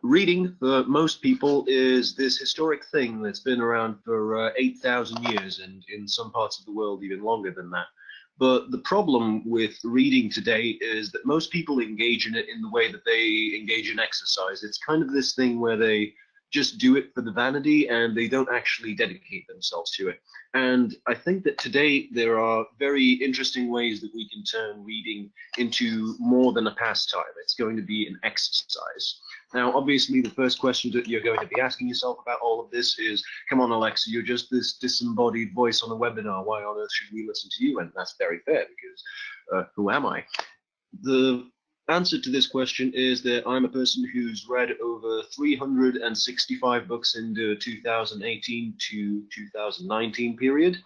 Reading for most people is this historic thing that's been around for 8,000 years, and in some parts of the world even longer than that. But the problem with reading today is that most people engage in it in the way that they engage in exercise. It's kind of this thing where they just do it for the vanity and they don't actually dedicate themselves to it. And I think that today there are very interesting ways that we can turn reading into more than a pastime. It's going to be an exercise. Now, obviously, the first question that you're going to be asking yourself about all of this is, come on, Alexa, you're just this disembodied voice on a webinar. Why on earth should we listen to you? And that's very fair, because who am I? The answer to this question is that I'm a person who's read over 365 books in the 2018 to 2019 period.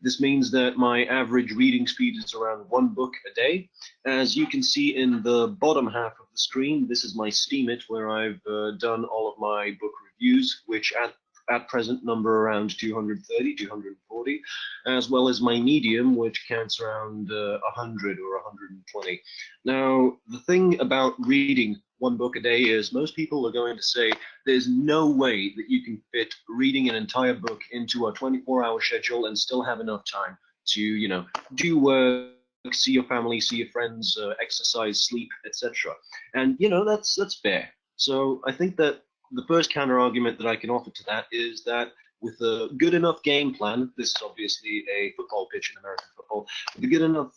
This means that my average reading speed is around 1 book a day. As you can see in the bottom half of the screen, this is my Steemit, where I've done all of my book reviews, which at present number around 230, 240, as well as my Medium, which counts around 100 or 120. Now, the thing about reading 1 book a day is most people are going to say there's no way that you can fit reading an entire book into a 24-hour schedule and still have enough time to, do work, see your family, see your friends, exercise, sleep, etc. And that's fair. So I think that the first counter argument that I can offer to that is that with a good enough game plan, this is obviously a football pitch in American football, with a good enough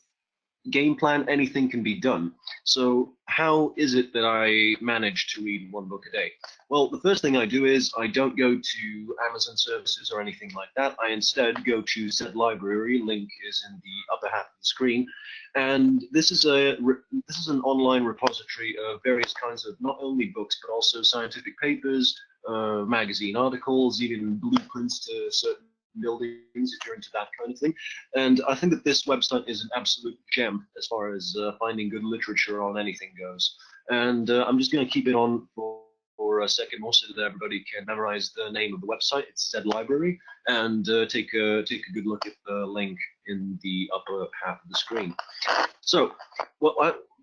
game plan, anything can be done. So how is it that I manage to read 1 book a day? Well, the first thing I do is I don't go to Amazon services or anything like that. I instead go to Zed Library. Link is in the upper half of the screen. And this is an online repository of various kinds of not only books, but also scientific papers, magazine articles, even blueprints to certain buildings if you're into that kind of thing. And I think that this website is an absolute gem as far as finding good literature on anything goes. And I'm just going to keep it on for a second more so that everybody can memorize the name of the website. It's Zed Library, and take a good look at the link in the upper half of the screen. So,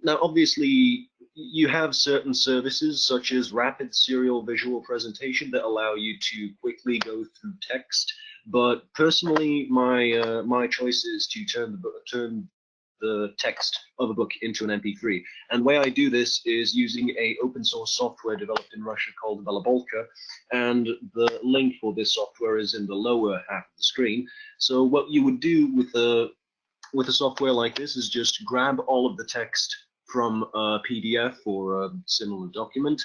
now obviously you have certain services such as rapid serial visual presentation that allow you to quickly go through text. But personally, my choice is to turn the text of a book into an MP3. And the way I do this is using a open source software developed in Russia called Balabolka, and the link for this software is in the lower half of the screen. So what you would do with a software like this is just grab all of the text from a PDF or a similar document,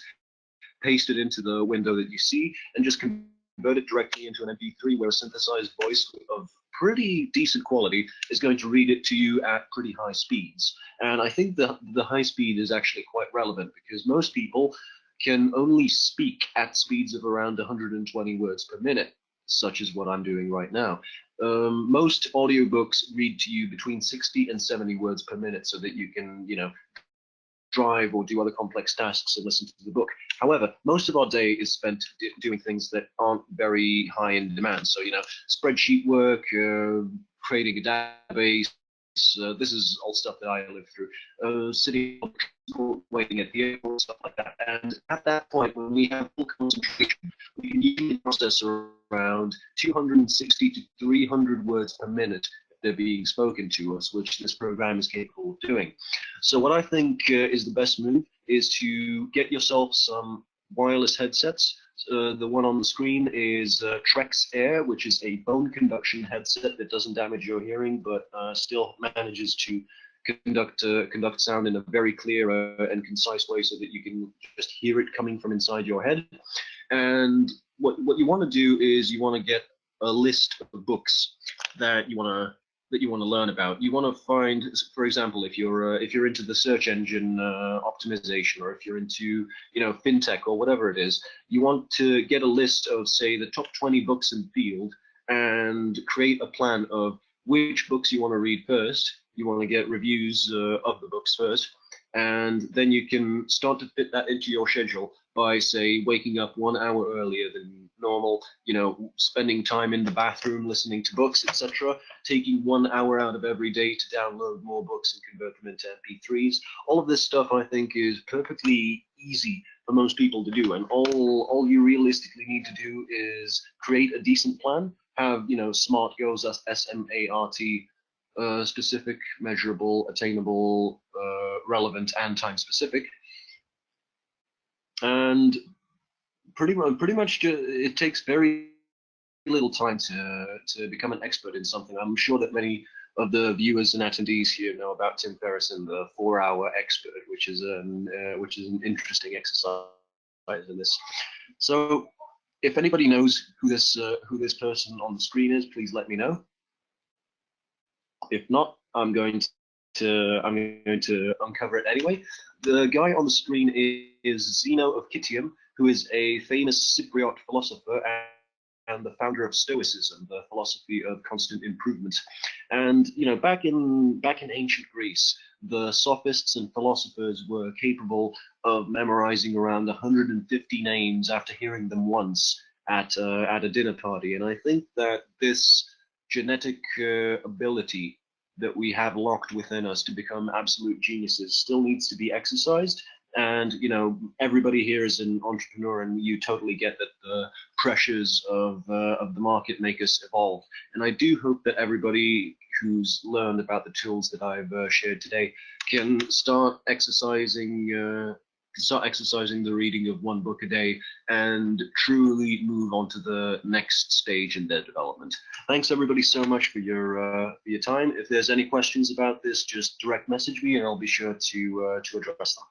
paste it into the window that you see, and just convert it directly into an MP3, where a synthesized voice of pretty decent quality is going to read it to you at pretty high speeds. And I think the high speed is actually quite relevant, because most people can only speak at speeds of around 120 words per minute, such as what I'm doing right now. Most audiobooks read to you between 60 and 70 words per minute, so that you can, drive or do other complex tasks and listen to the book. However, most of our day is spent doing things that aren't very high in demand. So, spreadsheet work, creating a database. This is all stuff that I live through. Sitting, waiting at the airport, stuff like that. And at that point, when we have full concentration, we can usually process around 260 to 300 words per minute they're being spoken to us, which this program is capable of doing. So what I think is the best move is to get yourself some wireless headsets. The one on the screen is Trex Air, which is a bone conduction headset that doesn't damage your hearing, but still manages to conduct sound in a very clear and concise way, so that you can just hear it coming from inside your head. And what you want to do is you want to get a list of books that you want to learn about. You want to find, for example, if you're into the search engine optimization, or if you're into fintech or whatever it is, you want to get a list of, say, the top 20 books in the field, and create a plan of which books you want to read first. You want to get reviews of the books first, and then you can start to fit that into your schedule by, say, waking up 1 hour earlier than normal, spending time in the bathroom listening to books, etc., taking 1 hour out of every day to download more books and convert them into MP3s. All of this stuff, I think, is perfectly easy for most people to do, and all you realistically need to do is create a decent plan, have, you know, SMART goals, that's SMART, specific, measurable, attainable, relevant, and time specific, and pretty much it takes very little time to become an expert in something. I'm sure that many of the viewers and attendees here know about Tim Ferriss and the 4-hour expert, which is an interesting exercise in this. So, if anybody knows who this person on the screen is, please let me know. If not, I'm going to uncover it anyway. The guy on the screen is Zeno of Citium, who is a famous Cypriot philosopher and the founder of Stoicism, the philosophy of constant improvement. And, you know, back in ancient Greece, the sophists and philosophers were capable of memorizing around 150 names after hearing them once at a dinner party. And I think that this genetic ability that we have locked within us to become absolute geniuses still needs to be exercised. And, you know, everybody here is an entrepreneur, and you totally get that the pressures of the market make us evolve. And I do hope that everybody who's learned about the tools that I've shared today can start exercising the reading of one book a day and truly move on to the next stage in their development. Thanks everybody so much for your time. If there's any questions about this, just direct message me and I'll be sure to address them.